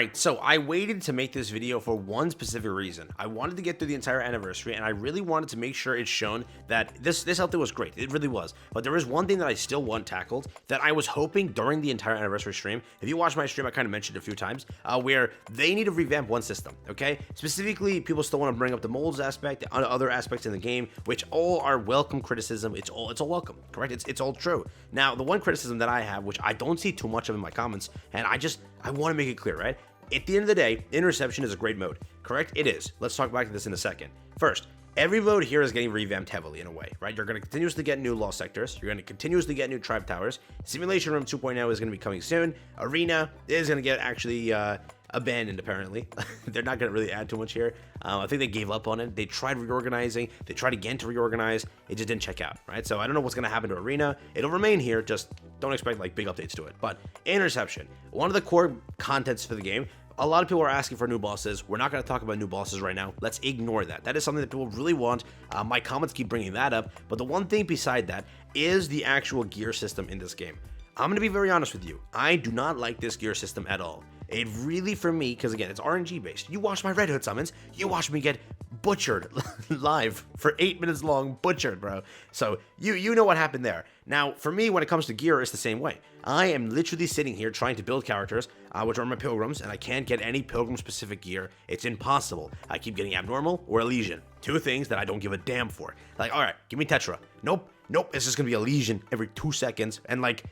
Alright, so I waited to make this video for one specific reason. I wanted to get through the entire anniversary, and I really wanted to make sure it's shown that this outfit was great. It really was. But there is one thing that I still want tackled that I was hoping during the entire anniversary stream. If you watch my stream, I kind of mentioned it a few times, where they need to revamp one system, okay? Specifically, people still want to bring up the molds aspect, other aspects in the game, which all are welcome criticism. It's all welcome, correct? It's all true. Now, the one criticism that I have, which I don't see too much of in my comments, and I want to make it clear, right? At the end of the day, interception is a great mode, correct? It is. Let's talk back to this in a second. First, every mode here is getting revamped heavily in a way, right? You're going to continuously get new lost sectors. You're going to continuously get new tribe towers. Simulation Room 2.0 is going to be coming soon. Arena is going to get actually abandoned, apparently. They're not going to really add too much here. I think they gave up on it. They tried reorganizing. They tried again to reorganize. It just didn't check out, right? So I don't know what's going to happen to Arena. It'll remain here. Just don't expect like big updates to it. But interception, one of the core contents for the game. A lot of people are asking for new bosses. We're not going to talk about new bosses right now. Let's ignore that. That is something that people really want. My comments keep bringing that up. But the one thing beside that is the actual gear system in this game. I'm going to be very honest with you. I do not like this gear system at all. It really, for me, because again, it's RNG based. You watch my Red Hood summons. You watch me get butchered live for 8 minutes long, butchered, bro. So you know what happened there. Now, for me, when it comes to gear, it's the same way. I am literally sitting here trying to build characters, which are my pilgrims, and I can't get any pilgrim-specific gear. It's impossible. I keep getting abnormal or Elysian. Two things that I don't give a damn for. Like, all right, give me Tetra. Nope, it's just gonna be Elysian every 2 seconds, and like,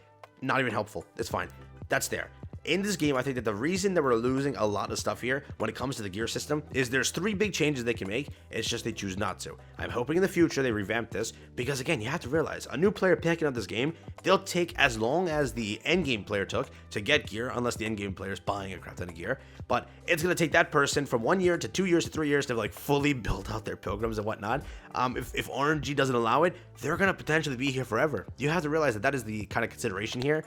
not even helpful. It's fine. That's there. In this game, I think that the reason that we're losing a lot of stuff here when it comes to the gear system is there's 3 big changes they can make. It's just they choose not to. I'm hoping in the future they revamp this because, again, you have to realize a new player picking up this game, they'll take as long as the endgame player took to get gear, unless the endgame player is buying a crap ton of gear. But it's going to take that person from 1 year to 2 years to 3 years to like fully build out their pilgrims and whatnot. If RNG doesn't allow it, they're going to potentially be here forever. You have to realize that is the kind of consideration here.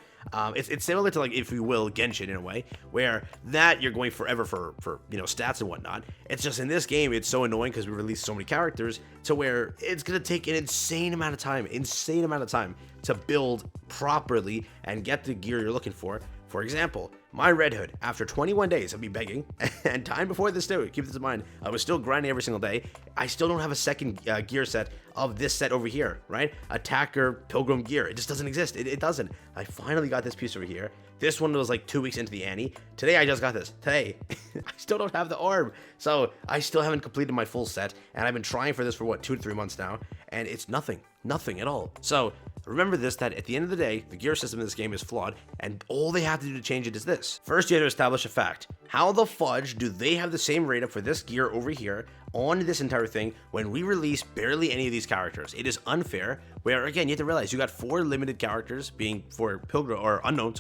It's similar to, like, if you will, Genshin in a way, where that you're going forever for stats and whatnot. It's just in this game, it's so annoying because we released so many characters to where it's going to take an insane amount of time to build properly and get the gear you're looking for. For example, my Red Hood, after 21 days of me begging, and time before this too, keep this in mind, I was still grinding every single day. I still don't have a second gear set of this set over here, right? Attacker Pilgrim gear. It just doesn't exist. It doesn't. I finally got this piece over here. This one was like 2 weeks into the Annie. Today, I just got this. Today. I still don't have the orb. So I still haven't completed my full set. And I've been trying for this for, what, 2 to 3 months now. And it's nothing. Nothing at all. So remember this, that at the end of the day, the gear system in this game is flawed. And all they have to do to change it is this. First, you have to establish a fact. How the fudge do they have the same rate up for this gear over here on this entire thing when we release barely any of these characters? It is unfair, where again, you have to realize you got 4 limited characters being for pilgrim or unknown,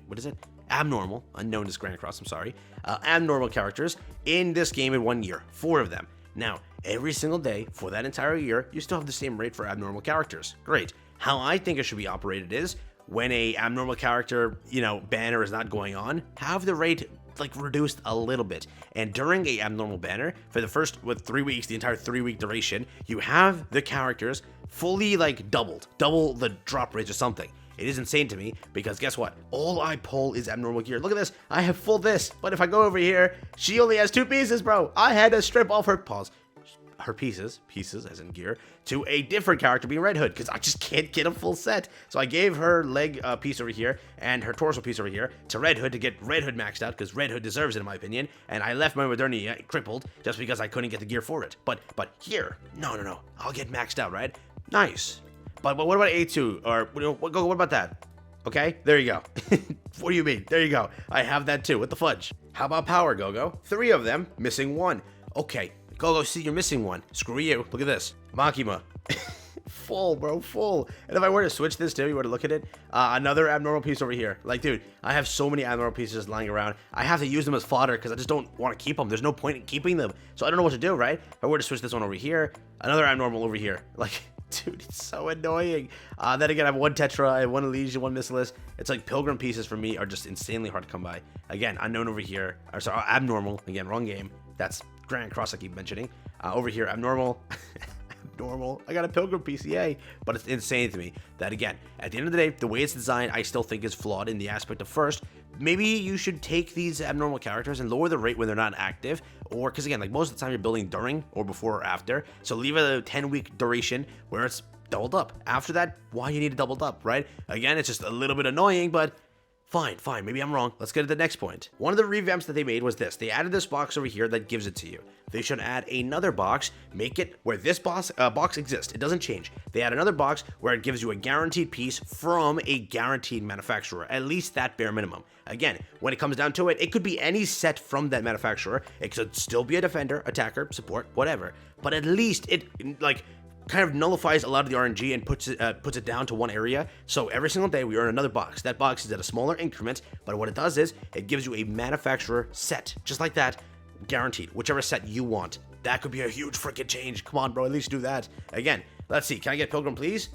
what is it? Abnormal, unknown is Grand Cross, I'm sorry. Abnormal characters in this game in 1 year, 4 of them. Now, every single day for that entire year, you still have the same rate for abnormal characters. Great. How I think it should be operated is when a abnormal character, banner is not going on, have the rate like reduced a little bit. And during a abnormal banner, for the first 3 weeks, the entire 3-week duration, you have the characters fully like double the drop rates or something. It is insane to me because guess what? All I pull is abnormal gear. Look at this. I have full this, but if I go over here, she only has 2 pieces, bro. I had to strip off her pieces as in gear, to a different character being Red Hood because I just can't get a full set. So I gave her leg piece over here and her torso piece over here to Red Hood to get Red Hood maxed out because Red Hood deserves it in my opinion. And I left my modernity crippled just because I couldn't get the gear for it. But here, no, I'll get maxed out, right? Nice. But what about A2 or what about that? Okay, there you go. What do you mean? There you go. I have that too. What the fudge? How about power, Gogo? 3 of them, missing 1. Okay. Gogo, see, you're missing 1. Screw you. Look at this. Makima. Full, bro, full. And if I were to switch this too, you were to look at it, another abnormal piece over here. Like, dude, I have so many abnormal pieces lying around. I have to use them as fodder because I just don't want to keep them. There's no point in keeping them. So I don't know what to do, right? If I were to switch this one over here, another abnormal over here. Like, dude, it's so annoying. Then again, I have 1 Tetra, I have 1 Elysian, 1 Missilus. It's like pilgrim pieces for me are just insanely hard to come by. Again, unknown over here. Or sorry, abnormal. Again, wrong game. That's Grand Cross I keep mentioning. Over here, abnormal. Abnormal. I got a pilgrim piece, yay. But it's insane to me that, again, at the end of the day, the way it's designed, I still think is flawed in the aspect of first, maybe you should take these abnormal characters and lower the rate when they're not active, or because again, like most of the time you're building during or before or after, so leave a 10-week duration where it's doubled up. After that, why you need it doubled up, right? Again, it's just a little bit annoying, but fine, maybe I'm wrong. Let's get to the next point. One of the revamps that they made was this. They added this box over here that gives it to you. They should add another box, make it where this box exists. It doesn't change. They add another box where it gives you a guaranteed piece from a guaranteed manufacturer, at least that bare minimum. Again, when it comes down to it, it could be any set from that manufacturer. It could still be a defender, attacker, support, whatever. But at least it, like, kind of nullifies a lot of the RNG and puts it down to one area. So every single day we earn another box. That box is at a smaller increment, but what it does is it gives you a manufacturer set, just like that, guaranteed, whichever set you want. That could be a huge freaking change. Come on, bro, at least do that. Again, let's see. Can I get Pilgrim, please?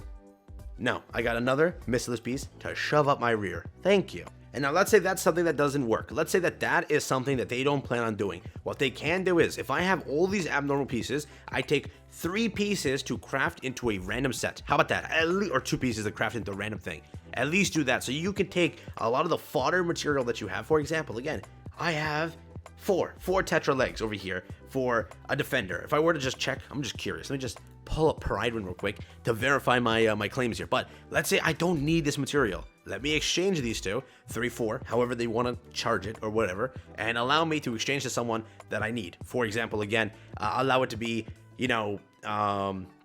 No, I got another missiless piece to shove up my rear. Thank you. And now let's say that's something that doesn't work. Let's say that is something that they don't plan on doing. What they can do is, if I have all these abnormal pieces, I take 3 pieces to craft into a random set. How about that? Or 2 pieces to craft into a random thing. At least do that. So you can take a lot of the fodder material that you have. For example, again, I have 4 Tetra legs over here for a defender. If I were to just check, I'm just curious. Let me just pull up Pride real quick to verify my claims here. But let's say I don't need this material. Let me exchange these two, 3, 4, however they want to charge it or whatever, and allow me to exchange to someone that I need. For example, again, allow it to be, you know,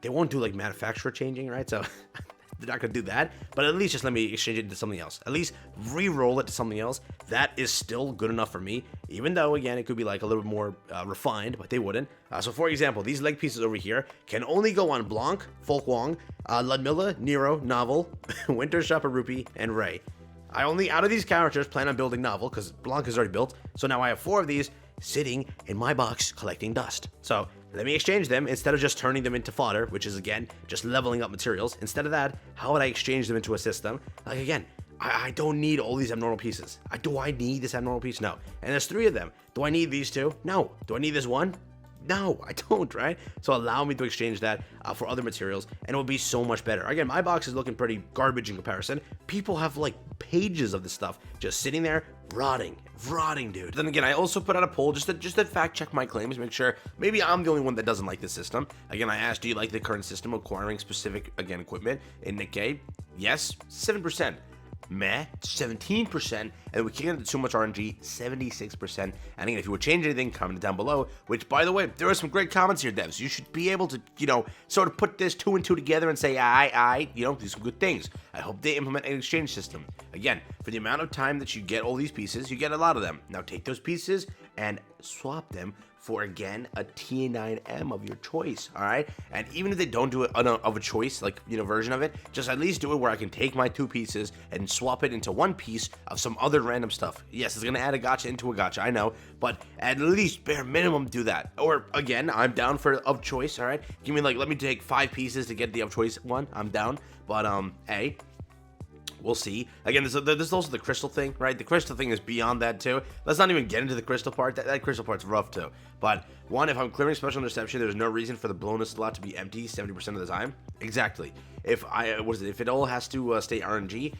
they won't do like manufacturer changing, right? So they're not going to do that, but at least just let me exchange it to something else. At least re-roll it to something else. That is still good enough for me, even though, again, it could be like a little bit more refined, but they wouldn't. So, for example, these leg pieces over here can only go on Blanc, Folk Wong, Ludmilla, Nero, Novel, Winter Shopper Rupee, and Ray. I only, out of these characters, plan on building Novel, because Blanc is already built, so now I have 4 of these sitting in my box collecting dust. So let me exchange them instead of just turning them into fodder, which is again just leveling up materials. Instead of that, how would I exchange them into a system? Like again, I don't need all these abnormal pieces. Do I need this abnormal piece? No. And there's 3 of them. Do I need these 2? No. Do I need this 1? No, I don't, right? So allow me to exchange that for other materials, and it will be so much better. Again, my box is looking pretty garbage in comparison. People have like pages of this stuff just sitting there rotting, dude. Then again, I also put out a poll just to fact check my claims, make sure maybe I'm the only one that doesn't like this system. Again, I asked, do you like the current system acquiring specific, again, equipment in Nikke? Yes, 7%. Meh, 17%, and we can't get too much RNG, 76%. And again, if you would change anything, comment down below, which, by the way, there are some great comments here, devs. You should be able to, you know, sort of put this 2 and 2 together and say, you know, do some good things. I hope they implement an exchange system. Again, for the amount of time that you get all these pieces, you get a lot of them. Now take those pieces and swap them for, again, a T9M of your choice, all right? And even if they don't do it of a choice, like, you know, version of it, just at least do it where I can take my 2 pieces and swap it into 1 piece of some other random stuff. Yes, it's gonna add a gacha into a gacha, I know, but at least bare minimum do that. Or, again, I'm down for of choice, all right? Give me, like, let me take 5 pieces to get the of choice one, I'm down, but, hey, we'll see. Again, there's also the crystal thing, right? The crystal thing is beyond that too. Let's not even get into the crystal part. That crystal part's rough too. But one, if I'm clearing special interception, there's no reason for the bonus slot to be empty 70% of the time. Exactly. If it all has to stay RNG,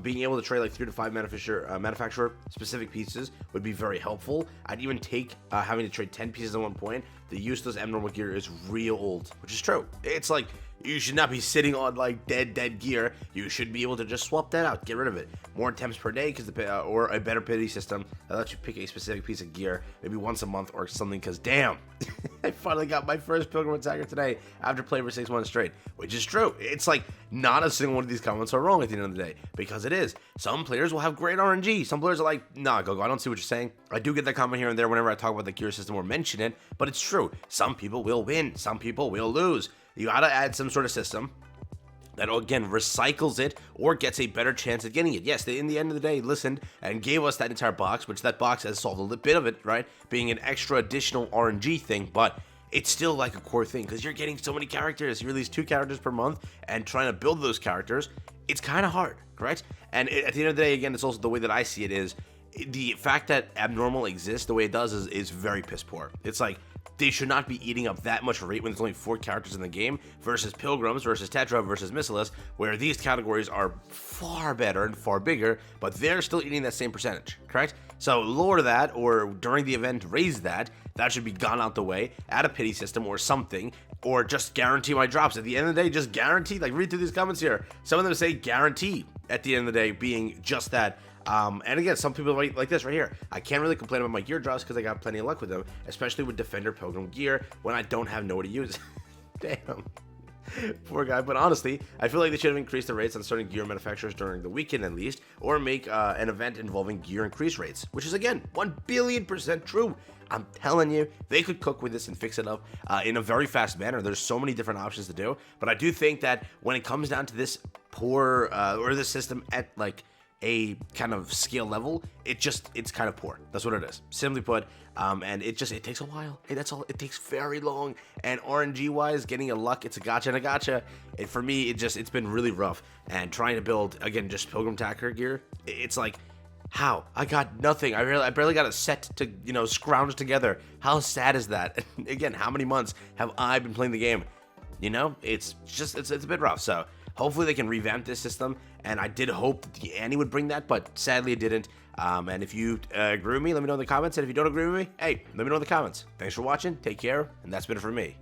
being able to trade like 3 to 5 manufacturer specific pieces would be very helpful. I'd even take having to trade 10 pieces at one point. The useless abnormal gear is real old, which is true. It's like, you should not be sitting on like dead gear. You should be able to just swap that out, get rid of it. More attempts per day, or a better pity system that lets you pick a specific piece of gear, maybe once a month or something. Because damn, I finally got my first Pilgrim Attacker today after playing for 6 months straight, which is true. It's like not a single one of these comments are wrong at the end of the day, because it is. Some players will have great RNG. Some players are like, nah, go. I don't see what you're saying. I do get that comment here and there whenever I talk about the gear system or mention it, but it's true. Some people will win. Some people will lose. You gotta add some sort of system that, again, recycles it or gets a better chance at getting it. Yes, they, in the end of the day, listened and gave us that entire box, which that box has solved a little bit of it, right? Being an extra additional RNG thing, but it's still like a core thing because you're getting so many characters. You release 2 characters per month, and trying to build those characters, it's kind of hard, correct? And at the end of the day, again, it's also the way that I see it is the fact that abnormal exists the way it does is very piss poor. It's like, they should not be eating up that much rate when there's only 4 characters in the game versus Pilgrims versus Tetra versus Missilus, where these categories are far better and far bigger, but they're still eating that same percentage, correct? So lower that, or during the event raise that. That should be gone out the way, add a pity system or something, or just guarantee my drops. At the end of the day, just guarantee, like read through these comments here. Some of them say guarantee at the end of the day being just that. And again, some people write like this right here. I can't really complain about my gear drops because I got plenty of luck with them, especially with Defender Pilgrim gear when I don't have nowhere to use. Damn. Poor guy. But honestly, I feel like they should have increased the rates on certain gear manufacturers during the weekend at least, or make an event involving gear increase rates, which is again 1,000,000,000% true. I'm telling you, they could cook with this and fix it up in a very fast manner. There's so many different options to do, but I do think that when it comes down to this poor or this system at like a kind of scale level, it's kind of poor. That's what it is, simply put. And it takes a while. Hey, that's all. It takes very long. And RNG wise, getting a luck, it's a gotcha and a gotcha. And for me, it's been really rough. And trying to build again just Pilgrim Tacker gear, it's like, how? I got nothing. I barely got a set to scrounge together. How sad is that? Again, how many months have I been playing the game? It's a bit rough. So hopefully they can revamp this system, and I did hope that the Annie would bring that, but sadly it didn't. And if you agree with me, let me know in the comments, and if you don't agree with me, hey, let me know in the comments. Thanks for watching, take care, and that's been it for me.